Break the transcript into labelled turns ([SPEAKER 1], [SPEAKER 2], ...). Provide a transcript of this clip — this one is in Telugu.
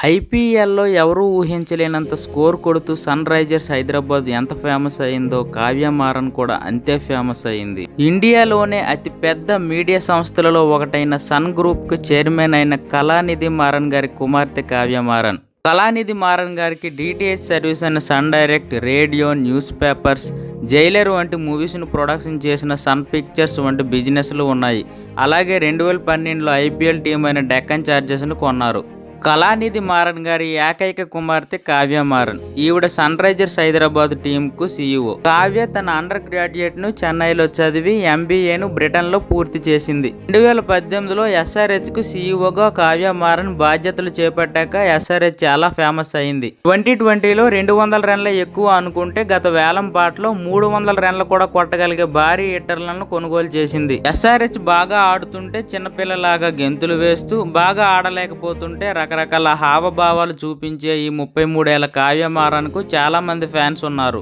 [SPEAKER 1] ఐపీఎల్‌లో ఎవరూ ఊహించలేనంత స్కోర్ కొడుతూ సన్ రైజర్స్ హైదరాబాద్ ఎంత ఫేమస్ అయిందో కావ్య మారన్ కూడా అంతే ఫేమస్ అయింది. ఇండియాలోనే అతి పెద్ద మీడియా సంస్థలలో ఒకటైన సన్ గ్రూప్‌కు చైర్మన్ అయిన కళానిధి మారన్ గారి కుమార్తె కావ్య మారన్. కళానిధి మారన్ గారికి డీటీహెచ్ సర్వీస్ అయిన Sun Direct, radio, newspapers, Jailer వంటి మూవీస్ను ప్రొడక్షన్ చేసిన సన్ పిక్చర్స్ వంటి బిజినెస్లు ఉన్నాయి. అలాగే 2012లో ఐపీఎల్ టీం అయిన డెక్కన్ చార్జర్స్ను కొన్నారు. కళానిధి మారన్ గారి ఏకైక కుమార్తె కావ్య మారన్. ఈవిడ సన్ రైజర్స్ హైదరాబాద్ టీంకు సీఈఓ. కావ్య తన అండర్ గ్రాడ్యుయేట్ను చెన్నైలో చదివి ఎంబీఏను బ్రిటన్లో పూర్తి చేసింది. 2018లో ఎస్ఆర్హెచ్కు సీఈఓగా కావ్య మారన్ బాధ్యతలు చేపట్టాక ఎస్ఆర్హెచ్ చాలా ఫేమస్ అయింది. 2020లో 200 రన్ల ఎక్కువ అనుకుంటే గత వేలం పాటలో 300 రన్లు కూడా కొట్టగలిగే భారీ హిట్టర్లను కొనుగోలు చేసింది. ఎస్ఆర్హెచ్ బాగా ఆడుతుంటే చిన్నపిల్లలాగా గెంతులు వేస్తూ, బాగా ఆడలేకపోతుంటే రకరకాల హావభావాలు చూపించే ఈ 33 ఏళ్ల కావ్య మారన్‌కు చాలా మంది ఫ్యాన్స్ ఉన్నారు.